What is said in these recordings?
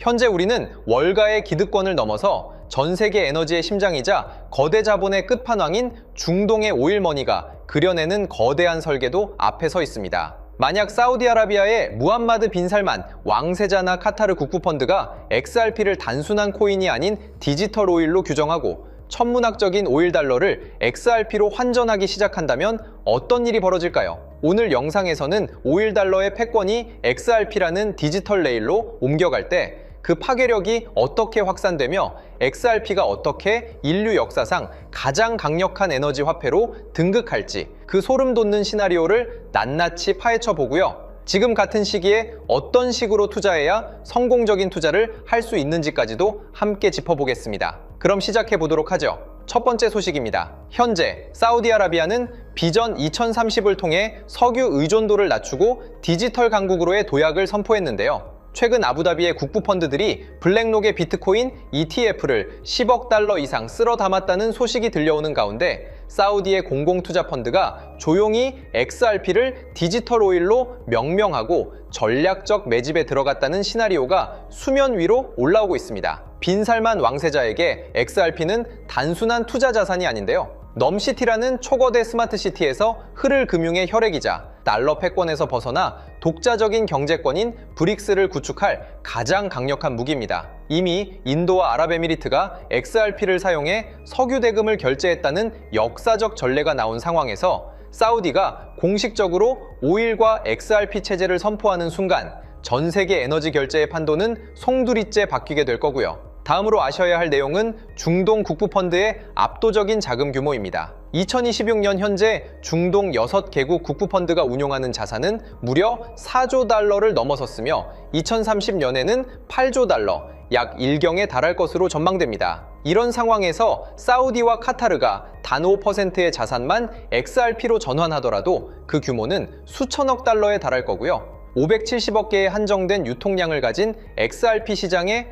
현재 우리는 월가의 기득권을 넘어서 전 세계 에너지의 심장이자 거대 자본의 끝판왕인 중동의 오일머니가 그려내는 거대한 설계도 앞에 서 있습니다. 만약 사우디아라비아의 무함마드 빈 살만 왕세자나 카타르 국부펀드가 XRP를 단순한 코인이 아닌 디지털 오일로 규정하고 천문학적인 오일 달러를 XRP로 환전하기 시작한다면 어떤 일이 벌어질까요? 오늘 영상에서는 오일 달러의 패권이 XRP라는 디지털 레일로 옮겨갈 때 그 파괴력이 어떻게 확산되며 XRP가 어떻게 인류 역사상 가장 강력한 에너지 화폐로 등극할지 그 소름 돋는 시나리오를 낱낱이 파헤쳐 보고요. 지금 같은 시기에 어떤 식으로 투자해야 성공적인 투자를 할 수 있는지까지도 함께 짚어보겠습니다. 그럼 시작해 보도록 하죠. 첫 번째 소식입니다. 현재 사우디아라비아는 비전 2030을 통해 석유 의존도를 낮추고 디지털 강국으로의 도약을 선포했는데요. 최근 아부다비의 국부펀드들이 블랙록의 비트코인 ETF를 10억 달러 이상 쓸어 담았다는 소식이 들려오는 가운데 사우디의 공공투자펀드가 조용히 XRP를 디지털 오일로 명명하고 전략적 매집에 들어갔다는 시나리오가 수면 위로 올라오고 있습니다. 빈살만 왕세자에게 XRP는 단순한 투자 자산이 아닌데요. 넘시티라는 초거대 스마트시티에서 흐를 금융의 혈액이자 달러 패권에서 벗어나 독자적인 경제권인 브릭스를 구축할 가장 강력한 무기입니다. 이미 인도와 아랍에미리트가 XRP를 사용해 석유 대금을 결제했다는 역사적 전례가 나온 상황에서 사우디가 공식적으로 오일과 XRP 체제를 선포하는 순간 전 세계 에너지 결제의 판도는 송두리째 바뀌게 될 거고요. 다음으로 아셔야 할 내용은 중동 국부펀드의 압도적인 자금 규모입니다. 2026년 현재 중동 6개국 국부펀드가 운용하는 자산은 무려 4조 달러를 넘어섰으며 2030년에는 8조 달러, 약 1경에 달할 것으로 전망됩니다. 이런 상황에서 사우디와 카타르가 단 5%의 자산만 XRP로 전환하더라도 그 규모는 수천억 달러에 달할 거고요. 570억 개의 한정된 유통량을 가진 XRP 시장의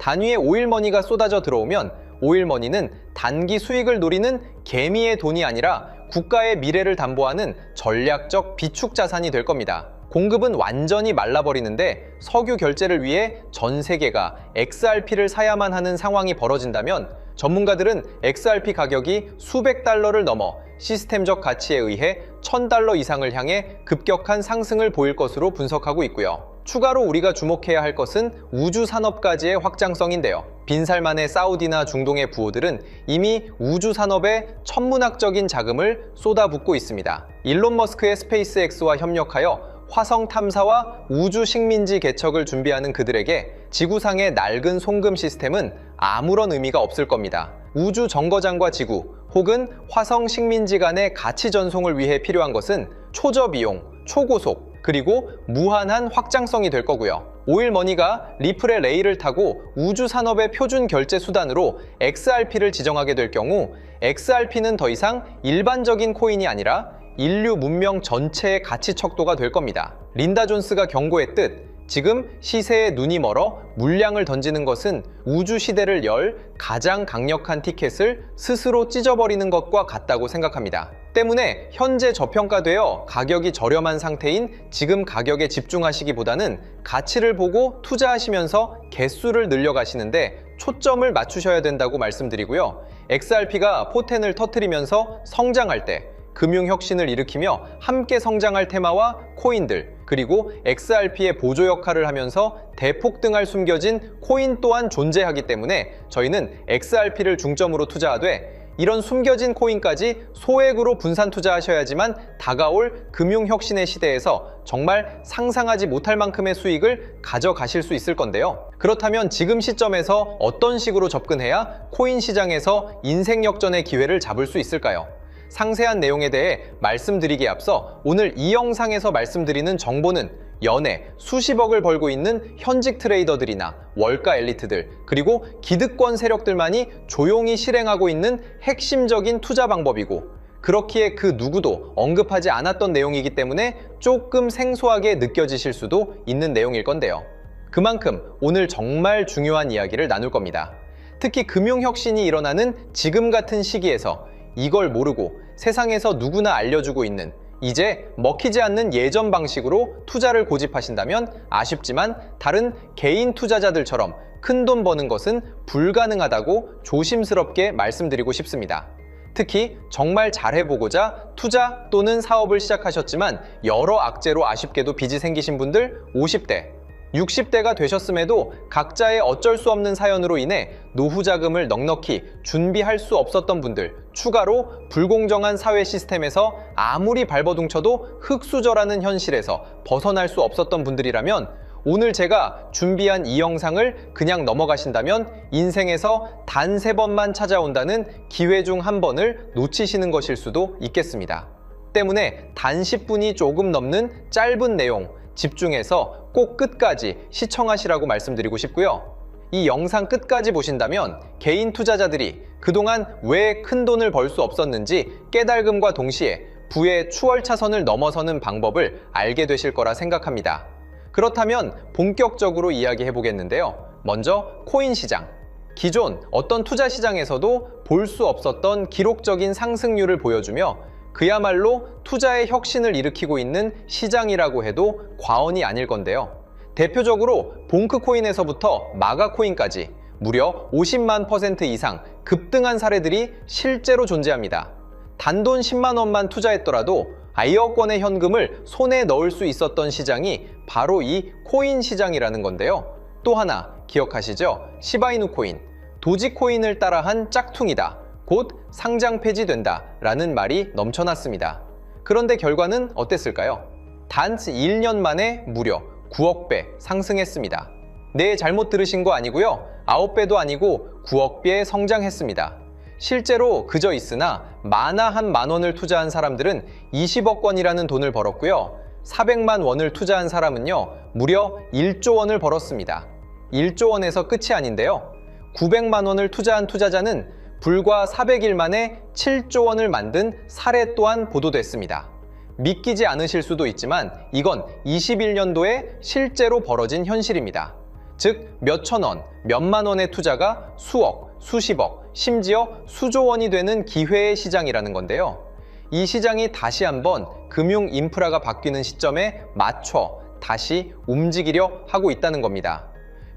단위의 오일머니가 쏟아져 들어오면 오일머니는 단기 수익을 노리는 개미의 돈이 아니라 국가의 미래를 담보하는 전략적 비축 자산이 될 겁니다. 공급은 완전히 말라버리는데 석유 결제를 위해 전 세계가 XRP를 사야만 하는 상황이 벌어진다면 전문가들은 XRP 가격이 수백 달러를 넘어 시스템적 가치에 의해 1000달러 이상을 향해 급격한 상승을 보일 것으로 분석하고 있고요. 추가로 우리가 주목해야 할 것은 우주 산업까지의 확장성인데요. 빈살만의 사우디나 중동의 부호들은 이미 우주 산업에 천문학적인 자금을 쏟아붓고 있습니다. 일론 머스크의 스페이스X와 협력하여 화성 탐사와 우주 식민지 개척을 준비하는 그들에게 지구상의 낡은 송금 시스템은 아무런 의미가 없을 겁니다. 우주 정거장과 지구 혹은 화성 식민지 간의 가치 전송을 위해 필요한 것은 초저비용, 초고속, 그리고 무한한 확장성이 될 거고요. 오일머니가 리플의 레일을 타고 우주 산업의 표준 결제 수단으로 XRP를 지정하게 될 경우 XRP는 더 이상 일반적인 코인이 아니라 인류 문명 전체의 가치 척도가 될 겁니다. 린다 존스가 경고했듯 지금 시세에 눈이 멀어 물량을 던지는 것은 우주 시대를 열 가장 강력한 티켓을 스스로 찢어버리는 것과 같다고 생각합니다. 때문에 현재 저평가되어 가격이 저렴한 상태인 지금 가격에 집중하시기보다는 가치를 보고 투자하시면서 개수를 늘려가시는데 초점을 맞추셔야 된다고 말씀드리고요. XRP가 포텐을 터뜨리면서 성장할 때 금융혁신을 일으키며 함께 성장할 테마와 코인들, 그리고 XRP의 보조 역할을 하면서 대폭등할 숨겨진 코인 또한 존재하기 때문에 저희는 XRP를 중점으로 투자하되 이런 숨겨진 코인까지 소액으로 분산 투자하셔야지만 다가올 금융혁신의 시대에서 정말 상상하지 못할 만큼의 수익을 가져가실 수 있을 건데요. 그렇다면 지금 시점에서 어떤 식으로 접근해야 코인 시장에서 인생 역전의 기회를 잡을 수 있을까요? 상세한 내용에 대해 말씀드리기에 앞서 오늘 이 영상에서 말씀드리는 정보는 연에 수십억을 벌고 있는 현직 트레이더들이나 월가 엘리트들, 그리고 기득권 세력들만이 조용히 실행하고 있는 핵심적인 투자 방법이고, 그렇기에 그 누구도 언급하지 않았던 내용이기 때문에 조금 생소하게 느껴지실 수도 있는 내용일 건데요. 그만큼 오늘 정말 중요한 이야기를 나눌 겁니다. 특히 금융혁신이 일어나는 지금 같은 시기에서 이걸 모르고 세상에서 누구나 알려주고 있는 이제 먹히지 않는 예전 방식으로 투자를 고집하신다면 아쉽지만 다른 개인 투자자들처럼 큰돈 버는 것은 불가능하다고 조심스럽게 말씀드리고 싶습니다. 특히 정말 잘해보고자 투자 또는 사업을 시작하셨지만 여러 악재로 아쉽게도 빚이 생기신 분들 50대, 60대가 되셨음에도 각자의 어쩔 수 없는 사연으로 인해 노후 자금을 넉넉히 준비할 수 없었던 분들, 추가로 불공정한 사회 시스템에서 아무리 발버둥쳐도 흙수저라는 현실에서 벗어날 수 없었던 분들이라면 오늘 제가 준비한 이 영상을 그냥 넘어가신다면 인생에서 단 3번만 찾아온다는 기회 중 한 번을 놓치시는 것일 수도 있겠습니다. 때문에 단 10분이 조금 넘는 짧은 내용 집중해서 꼭 끝까지 시청하시라고 말씀드리고 싶고요. 이 영상 끝까지 보신다면 개인 투자자들이 그동안 왜 큰 돈을 벌 수 없었는지 깨달음과 동시에 부의 추월차선을 넘어서는 방법을 알게 되실 거라 생각합니다. 그렇다면 본격적으로 이야기해 보겠는데요. 먼저 코인 시장. 기존 어떤 투자 시장에서도 볼 수 없었던 기록적인 상승률을 보여주며 그야말로 투자의 혁신을 일으키고 있는 시장이라고 해도 과언이 아닐 건데요. 대표적으로 봉크코인에서부터 마가코인까지 무려 50만 % 이상 급등한 사례들이 실제로 존재합니다. 단돈 10만 원만 투자했더라도 1억 원의 현금을 손에 넣을 수 있었던 시장이 바로 이 코인 시장이라는 건데요. 또 하나 기억하시죠? 시바이누 코인, 도지코인을 따라한 짝퉁이다. 곧 상장 폐지된다 라는 말이 넘쳐났습니다. 그런데 결과는 어땠을까요? 단 1년 만에 무려 9억 배 상승했습니다. 네, 잘못 들으신 거 아니고요. 9배도 아니고 9억 배 성장했습니다. 실제로 그저 있으나 만화 한 만 원을 투자한 사람들은 20억 원이라는 돈을 벌었고요. 400만 원을 투자한 사람은요, 무려 1조 원을 벌었습니다. 1조 원에서 끝이 아닌데요. 900만 원을 투자한 투자자는 불과 400일 만에 7조 원을 만든 사례 또한 보도됐습니다. 믿기지 않으실 수도 있지만 이건 21년도에 실제로 벌어진 현실입니다. 즉 몇천 원, 몇만 원의 투자가 수억, 수십억, 심지어 수조 원이 되는 기회의 시장이라는 건데요. 이 시장이 다시 한번 금융 인프라가 바뀌는 시점에 맞춰 다시 움직이려 하고 있다는 겁니다.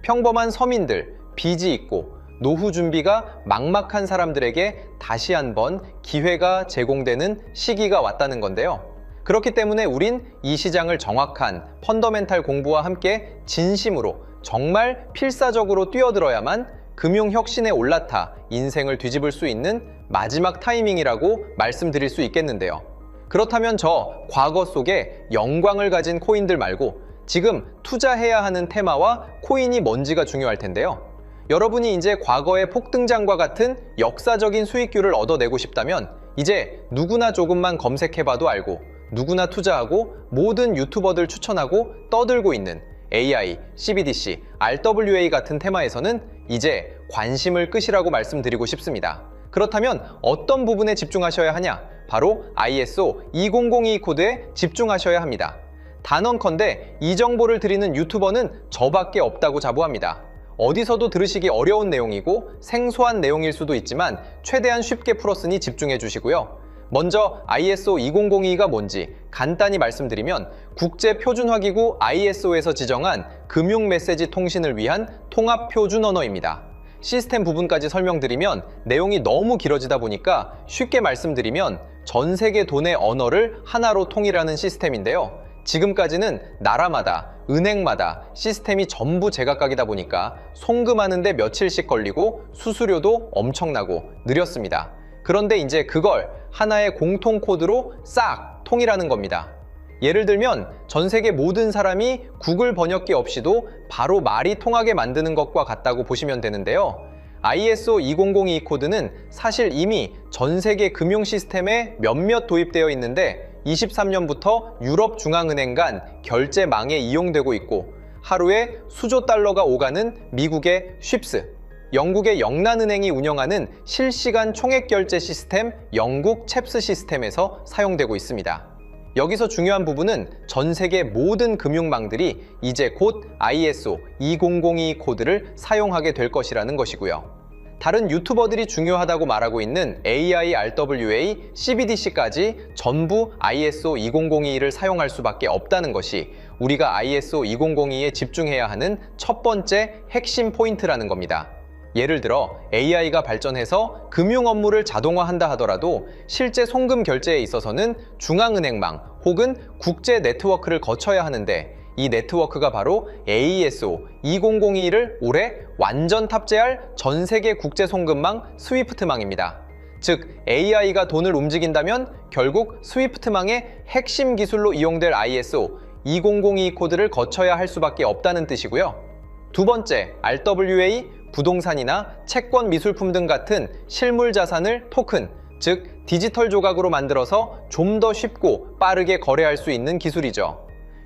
평범한 서민들, 빚이 있고 노후 준비가 막막한 사람들에게 다시 한번 기회가 제공되는 시기가 왔다는 건데요. 그렇기 때문에 우린 이 시장을 정확한 펀더멘탈 공부와 함께 진심으로 정말 필사적으로 뛰어들어야만 금융혁신에 올라타 인생을 뒤집을 수 있는 마지막 타이밍이라고 말씀드릴 수 있겠는데요. 그렇다면 저 과거 속에 영광을 가진 코인들 말고 지금 투자해야 하는 테마와 코인이 뭔지가 중요할 텐데요. 여러분이 이제 과거의 폭등장과 같은 역사적인 수익률을 얻어내고 싶다면 이제 누구나 조금만 검색해봐도 알고 누구나 투자하고 모든 유튜버들 추천하고 떠들고 있는 AI, CBDC, RWA 같은 테마에서는 이제 관심을 끄시라고 말씀드리고 싶습니다. 그렇다면 어떤 부분에 집중하셔야 하냐? 바로 ISO 20022 코드에 집중하셔야 합니다. 단언컨대 이 정보를 드리는 유튜버는 저밖에 없다고 자부합니다. 어디서도 들으시기 어려운 내용이고 생소한 내용일 수도 있지만 최대한 쉽게 풀었으니 집중해 주시고요. 먼저 ISO 2002가 뭔지 간단히 말씀드리면 국제표준화기구 ISO에서 지정한 금융메시지 통신을 위한 통합표준 언어입니다. 시스템 부분까지 설명드리면 내용이 너무 길어지다 보니까 쉽게 말씀드리면 전 세계 돈의 언어를 하나로 통일하는 시스템인데요. 지금까지는 나라마다, 은행마다 시스템이 전부 제각각이다 보니까 송금하는데 며칠씩 걸리고 수수료도 엄청나고 느렸습니다. 그런데 이제 그걸 하나의 공통 코드로 싹 통일하는 겁니다. 예를 들면 전 세계 모든 사람이 구글 번역기 없이도 바로 말이 통하게 만드는 것과 같다고 보시면 되는데요. ISO 2002 코드는 사실 이미 전 세계 금융 시스템에 몇몇 도입되어 있는데 23년부터 유럽중앙은행 간 결제망에 이용되고 있고 하루에 수조 달러가 오가는 미국의 쉽스, 영국의 영란은행이 운영하는 실시간 총액결제 시스템 영국 챕스 시스템에서 사용되고 있습니다. 여기서 중요한 부분은 전 세계 모든 금융망들이 이제 곧 ISO 2002 코드를 사용하게 될 것이라는 것이고요. 다른 유튜버들이 중요하다고 말하고 있는 AI, RWA, CBDC까지 전부 ISO 20022를 사용할 수밖에 없다는 것이 우리가 ISO 2002에 집중해야 하는 첫 번째 핵심 포인트라는 겁니다. 예를 들어 AI가 발전해서 금융 업무를 자동화한다 하더라도 실제 송금 결제에 있어서는 중앙은행망 혹은 국제 네트워크를 거쳐야 하는데 이 네트워크가 바로 AESO 2002를 올해 완전 탑재할 전 세계 국제 송금망 스위프트망입니다. 즉 AI가 돈을 움직인다면 결국 스위프트망의 핵심 기술로 이용될 ISO 2002 코드를 거쳐야 할 수밖에 없다는 뜻이고요. 두 번째, RWA, 부동산이나 채권 미술품 등 같은 실물 자산을 토큰, 즉 디지털 조각으로 만들어서 좀 더 쉽고 빠르게 거래할 수 있는 기술이죠.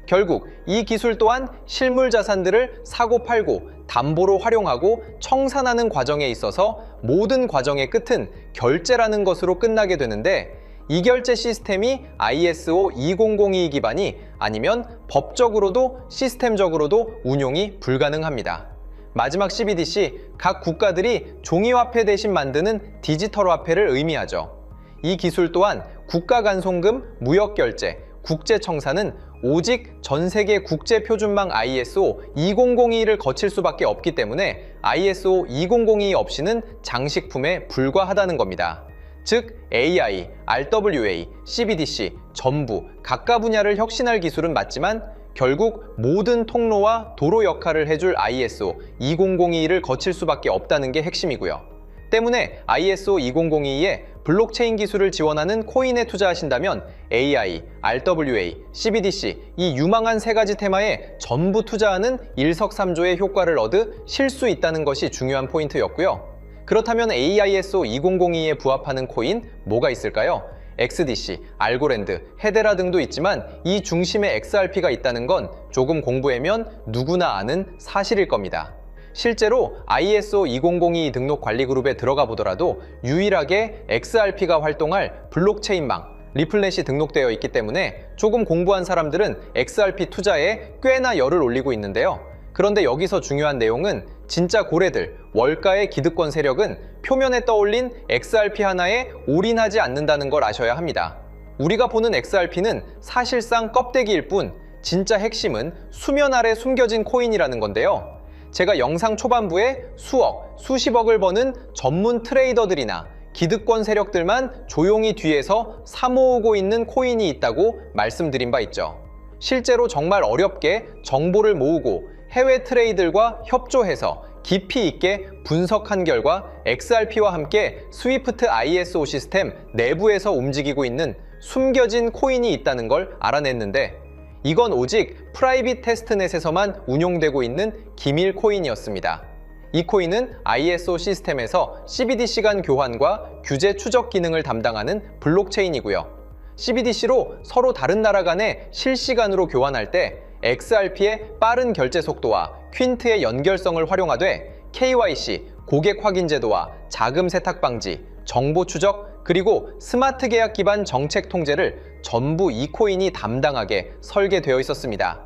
결국 이 기술 또한 실물 자산들을 사고 팔고 담보로 활용하고 청산하는 과정에 있어서 모든 과정의 끝은 결제라는 것으로 끝나게 되는데 이 결제 시스템이 ISO 2002 기반이 아니면 법적으로도 시스템적으로도 운용이 불가능합니다. 마지막 CBDC, 각 국가들이 종이화폐 대신 만드는 디지털 화폐를 의미하죠. 이 기술 또한 국가 간 송금, 무역 결제, 국제 청산은 오직 전 세계 국제 표준망 ISO 2002를 거칠 수밖에 없기 때문에 ISO 2002 없이는 장식품에 불과하다는 겁니다. 즉 AI, RWA, CBDC 전부 각각 분야를 혁신할 기술은 맞지만 결국 모든 통로와 도로 역할을 해줄 ISO 2002를 거칠 수밖에 없다는 게 핵심이고요. 때문에 ISO 2002에 블록체인 기술을 지원하는 코인에 투자하신다면 AI, RWA, CBDC 이 유망한 세 가지 테마에 전부 투자하는 일석삼조의 효과를 얻으실 수 있다는 것이 중요한 포인트였고요. 그렇다면 AISO 2002에 부합하는 코인 뭐가 있을까요? XDC, 알고랜드, 헤데라 등도 있지만 이 중심에 XRP가 있다는 건 조금 공부하면 누구나 아는 사실일 겁니다. 실제로 ISO 2002 등록 관리 그룹에 들어가 보더라도 유일하게 XRP가 활동할 블록체인망, 리플넷이 등록되어 있기 때문에 조금 공부한 사람들은 XRP 투자에 꽤나 열을 올리고 있는데요. 그런데 여기서 중요한 내용은 진짜 고래들, 월가의 기득권 세력은 표면에 떠올린 XRP 하나에 올인하지 않는다는 걸 아셔야 합니다. 우리가 보는 XRP는 사실상 껍데기일 뿐 진짜 핵심은 수면 아래 숨겨진 코인이라는 건데요. 제가 영상 초반부에 수억, 수십억을 버는 전문 트레이더들이나 기득권 세력들만 조용히 뒤에서 사모으고 있는 코인이 있다고 말씀드린 바 있죠. 실제로 정말 어렵게 정보를 모으고 해외 트레이들과 협조해서 깊이 있게 분석한 결과 XRP와 함께 스위프트 ISO 시스템 내부에서 움직이고 있는 숨겨진 코인이 있다는 걸 알아냈는데 이건 오직 프라이빗 테스트넷에서만 운용되고 있는 기밀 코인이었습니다. 이 코인은 ISO 시스템에서 CBDC 간 교환과 규제 추적 기능을 담당하는 블록체인이고요. CBDC로 서로 다른 나라 간에 실시간으로 교환할 때 XRP의 빠른 결제 속도와 퀸트의 연결성을 활용하되 KYC, 고객 확인 제도와 자금 세탁 방지, 정보 추적, 그리고 스마트 계약 기반 정책 통제를 전부 이 코인이 담당하게 설계되어 있었습니다.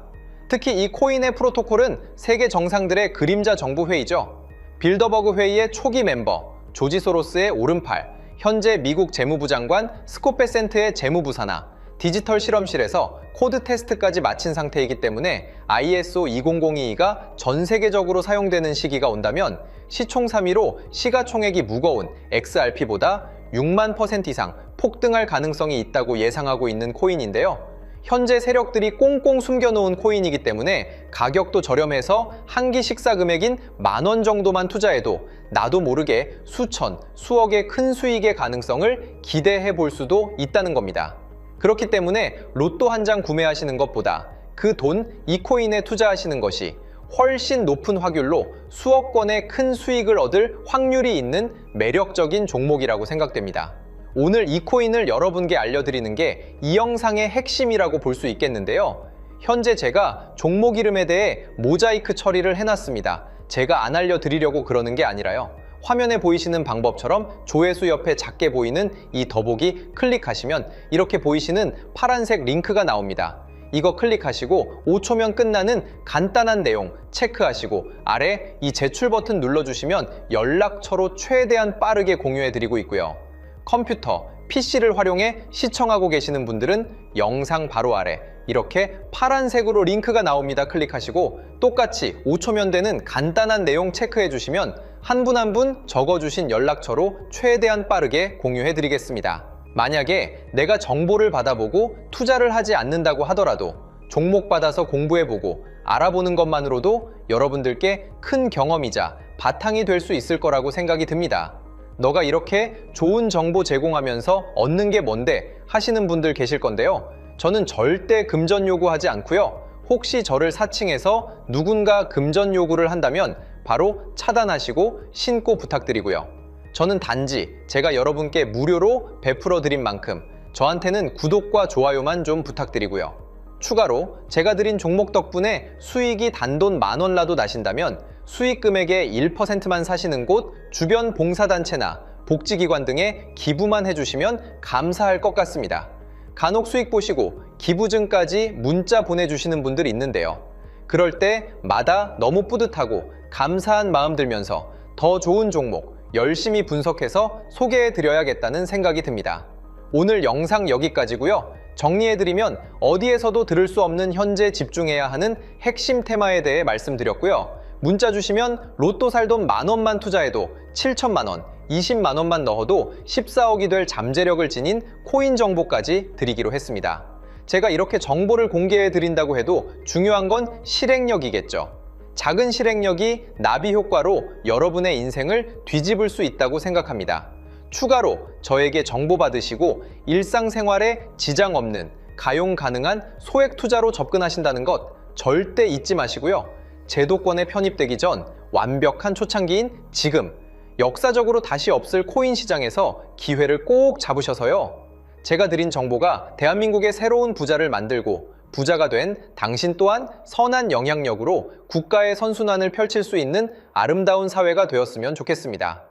특히 이 코인의 프로토콜은 세계 정상들의 그림자 정부 회의죠. 빌더버그 회의의 초기 멤버, 조지 소로스의 오른팔, 현재 미국 재무부 장관 스콧 베센트의 재무부 산하, 디지털 실험실에서 코드 테스트까지 마친 상태이기 때문에 ISO 2002가 전 세계적으로 사용되는 시기가 온다면 시총삼위로 시가총액이 무거운 XRP보다 6만% 이상 폭등할 가능성이 있다고 예상하고 있는 코인인데요. 현재 세력들이 꽁꽁 숨겨놓은 코인이기 때문에 가격도 저렴해서 한 끼 식사 금액인 10,000원 정도만 투자해도 나도 모르게 수천, 수억의 큰 수익의 가능성을 기대해 볼 수도 있다는 겁니다. 그렇기 때문에 로또 한 장 구매하시는 것보다 그 돈 이 코인에 투자하시는 것이 훨씬 높은 확률로 수억 건의 큰 수익을 얻을 확률이 있는 매력적인 종목이라고 생각됩니다. 오늘 이 코인을 여러분께 알려드리는 게 이 영상의 핵심이라고 볼 수 있겠는데요. 현재 제가 종목 이름에 대해 모자이크 처리를 해놨습니다. 제가 안 알려드리려고 그러는 게 아니라요. 화면에 보이시는 방법처럼 조회수 옆에 작게 보이는 이 더보기 클릭하시면 이렇게 보이시는 파란색 링크가 나옵니다. 이거 클릭하시고 5초면 끝나는 간단한 내용 체크하시고 아래 이 제출 버튼 눌러주시면 연락처로 최대한 빠르게 공유해드리고 있고요. 컴퓨터, PC를 활용해 시청하고 계시는 분들은 영상 바로 아래 이렇게 파란색으로 링크가 나옵니다. 클릭하시고 똑같이 5초면 되는 간단한 내용 체크해 주시면 한 분 한 분 적어주신 연락처로 최대한 빠르게 공유해 드리겠습니다. 만약에 내가 정보를 받아보고 투자를 하지 않는다고 하더라도 종목 받아서 공부해보고 알아보는 것만으로도 여러분들께 큰 경험이자 바탕이 될 수 있을 거라고 생각이 듭니다. 너가 이렇게 좋은 정보 제공하면서 얻는 게 뭔데 하시는 분들 계실 건데요. 저는 절대 금전 요구하지 않고요. 혹시 저를 사칭해서 누군가 금전 요구를 한다면 바로 차단하시고 신고 부탁드리고요. 저는 단지 제가 여러분께 무료로 베풀어 드린 만큼 저한테는 구독과 좋아요만 좀 부탁드리고요. 추가로 제가 드린 종목 덕분에 수익이 단돈 10,000원 라도 나신다면 수익 금액의 1%만 사시는 곳 주변 봉사단체나 복지기관 등에 기부만 해주시면 감사할 것 같습니다. 간혹 수익 보시고 기부증까지 문자 보내주시는 분들이 있는데요. 그럴 때마다 너무 뿌듯하고 감사한 마음 들면서 더 좋은 종목 열심히 분석해서 소개해드려야겠다는 생각이 듭니다. 오늘 영상 여기까지고요. 정리해드리면 어디에서도 들을 수 없는 현재 집중해야 하는 핵심 테마에 대해 말씀드렸고요. 문자 주시면 로또 살 돈 10,000원만 투자해도 7천만 원, 20만 원만 넣어도 14억이 될 잠재력을 지닌 코인 정보까지 드리기로 했습니다. 제가 이렇게 정보를 공개해 드린다고 해도 중요한 건 실행력이겠죠. 작은 실행력이 나비 효과로 여러분의 인생을 뒤집을 수 있다고 생각합니다. 추가로 저에게 정보 받으시고 일상생활에 지장 없는 가용 가능한 소액 투자로 접근하신다는 것 절대 잊지 마시고요. 제도권에 편입되기 전 완벽한 초창기인 지금 역사적으로 다시 없을 코인 시장에서 기회를 꼭 잡으셔서요. 제가 드린 정보가 대한민국의 새로운 부자를 만들고 부자가 된 당신 또한 선한 영향력으로 국가의 선순환을 펼칠 수 있는 아름다운 사회가 되었으면 좋겠습니다.